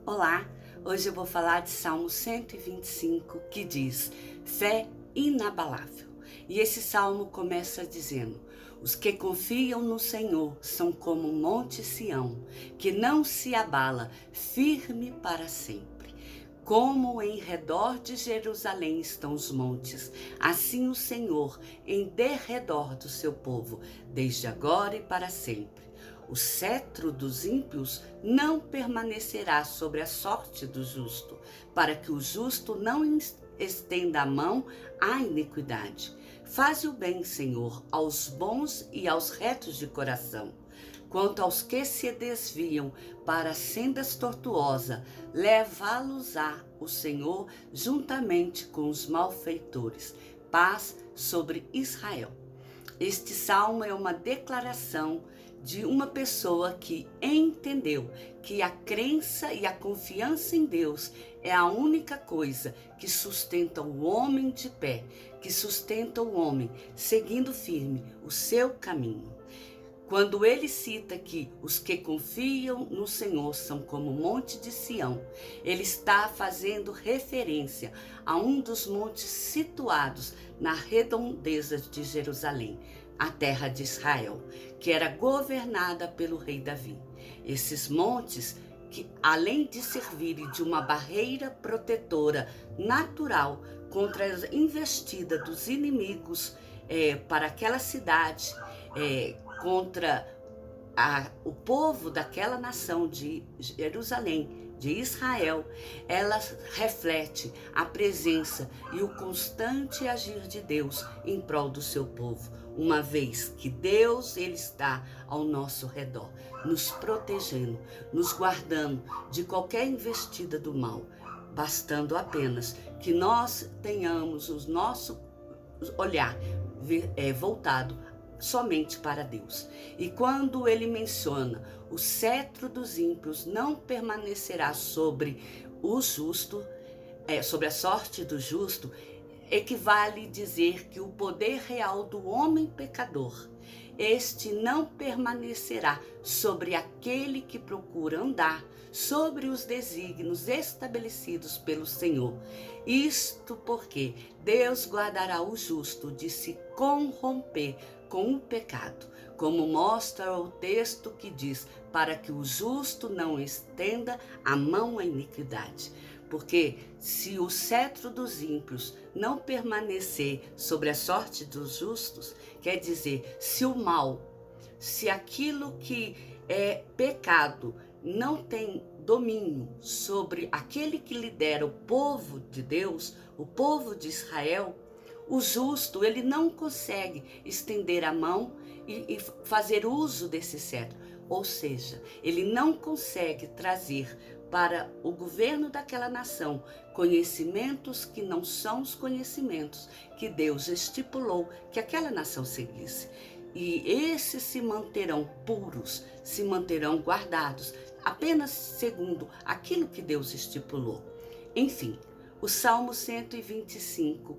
Olá, hoje eu vou falar de Salmo 125, que diz: fé inabalável. E esse salmo começa dizendo: os que confiam no Senhor são como o monte Sião, que não se abala, firme para sempre. Como em redor de Jerusalém estão os montes, assim o Senhor em derredor do seu povo, desde agora e para sempre. O cetro dos ímpios não permanecerá sobre a sorte do justo, para que o justo não estenda a mão à iniquidade. Faze o bem, Senhor, aos bons e aos retos de coração. Quanto aos que se desviam para sendas tortuosas, levá-los-á o Senhor juntamente com os malfeitores. Paz sobre Israel. Este salmo é uma declaração de uma pessoa que entendeu que a crença e a confiança em Deus é a única coisa que sustenta o homem de pé, que sustenta o homem seguindo firme o seu caminho. Quando ele cita que os que confiam no Senhor são como o monte de Sião, ele está fazendo referência a um dos montes situados na redondeza de Jerusalém, a terra de Israel, que era governada pelo rei Davi. Esses montes, que além de servirem de uma barreira protetora natural contra a investida dos inimigos para aquela cidade, contra o povo daquela nação de Jerusalém, de Israel, ela reflete a presença e o constante agir de Deus em prol do seu povo, uma vez que Deus ele está ao nosso redor, nos protegendo, nos guardando de qualquer investida do mal, bastando apenas que nós tenhamos o nosso olhar voltado somente para Deus. E quando ele menciona o cetro dos ímpios não permanecerá sobre o justo, sobre a sorte do justo, equivale dizer que o poder real do homem pecador, este não permanecerá sobre aquele que procura andar sobre os desígnios estabelecidos pelo Senhor. Isto porque Deus guardará o justo de se corromper com o pecado, como mostra o texto que diz, para que o justo não estenda a mão à iniquidade. Porque se o cetro dos ímpios não permanecer sobre a sorte dos justos, quer dizer, se o mal, se aquilo que é pecado não tem domínio sobre aquele que lidera o povo de Deus, o povo de Israel, o justo, ele não consegue estender a mão e fazer uso desse cetro. Ou seja, ele não consegue trazer para o governo daquela nação conhecimentos que não são os conhecimentos que Deus estipulou que aquela nação seguisse. E esses se manterão puros, se manterão guardados, apenas segundo aquilo que Deus estipulou. Enfim, o Salmo 125,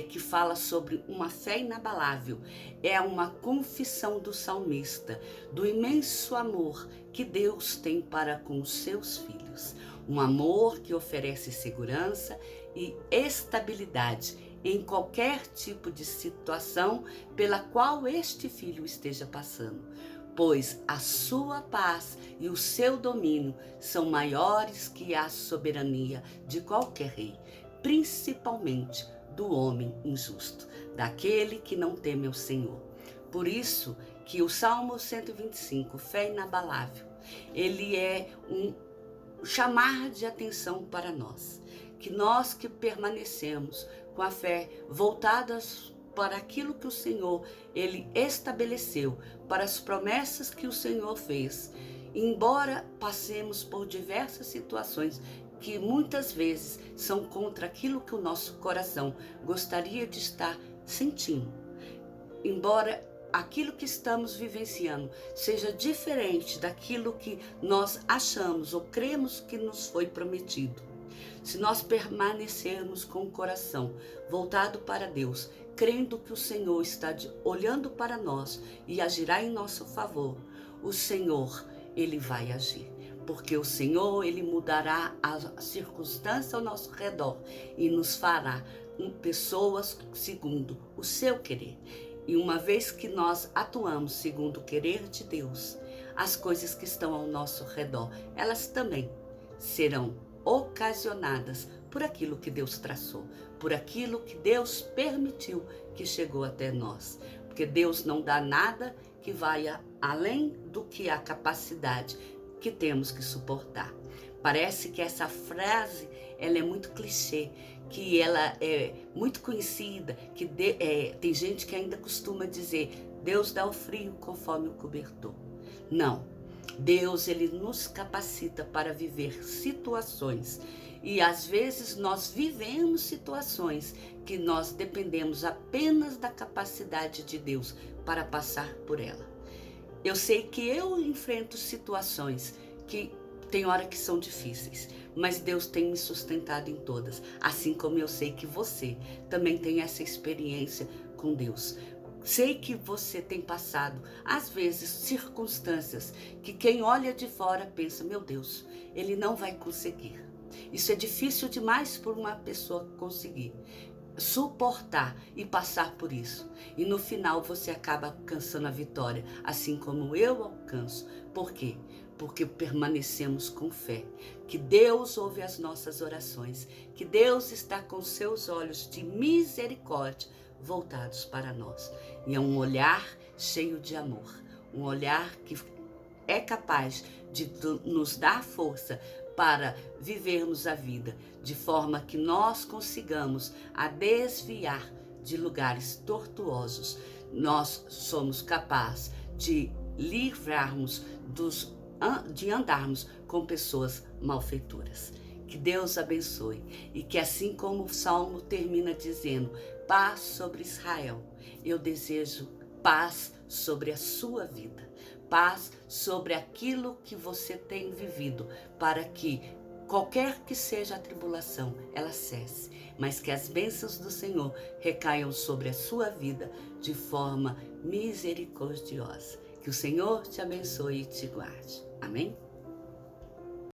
que fala sobre uma fé inabalável, é uma confissão do salmista, do imenso amor que Deus tem para com os seus filhos. Um amor que oferece segurança e estabilidade em qualquer tipo de situação pela qual este filho esteja passando, pois a sua paz e o seu domínio são maiores que a soberania de qualquer rei, principalmente do homem injusto, daquele que não teme ao Senhor. Por isso que o Salmo 125, fé inabalável, ele é um chamar de atenção para nós, que permanecemos com a fé voltadas para aquilo que o Senhor ele estabeleceu, para as promessas que o Senhor fez. Embora passemos por diversas situações que muitas vezes são contra aquilo que o nosso coração gostaria de estar sentindo, embora aquilo que estamos vivenciando seja diferente daquilo que nós achamos ou cremos que nos foi prometido, se nós permanecermos com o coração voltado para Deus, crendo que o Senhor está olhando para nós e agirá em nosso favor, o Senhor, ele vai agir. porque o Senhor, Ele mudará a circunstância ao nosso redor e nos fará pessoas segundo o seu querer. E uma vez que nós atuamos segundo o querer de Deus, as coisas que estão ao nosso redor, elas também serão ocasionadas por aquilo que Deus traçou, por aquilo que Deus permitiu que chegou até nós. Porque Deus não dá nada que vai além do que a capacidade que temos que suportar. Parece que essa frase ela é muito clichê, que ela é muito conhecida, que tem gente que ainda costuma dizer: Deus dá o frio conforme o cobertor. Não, Deus ele nos capacita para viver situações e às vezes nós vivemos situações que nós dependemos apenas da capacidade de Deus para passar por ela. Eu sei que eu enfrento situações que tem hora que são difíceis, mas Deus tem me sustentado em todas, assim como eu sei que você também tem essa experiência com Deus. Sei que você tem passado, às vezes, circunstâncias que quem olha de fora pensa: meu Deus, ele não vai conseguir. Isso é difícil demais por uma pessoa conseguir suportar e passar por isso. E no final você acaba alcançando a vitória, assim como eu alcanço. Por quê? Porque permanecemos com fé, que Deus ouve as nossas orações, que Deus está com seus olhos de misericórdia voltados para nós. E é um olhar cheio de amor, um olhar que é capaz de nos dar força para vivermos a vida de forma que nós consigamos a desviar de lugares tortuosos. Nós somos capazes de livrarmos de andarmos com pessoas malfeitoras. Que Deus abençoe e que assim como o Salmo termina dizendo: paz sobre Israel, eu desejo paz sobre a sua vida, paz sobre aquilo que você tem vivido, para que qualquer que seja a tribulação, ela cesse, mas que as bênçãos do Senhor recaiam sobre a sua vida de forma misericordiosa. Que o Senhor te abençoe e te guarde. Amém?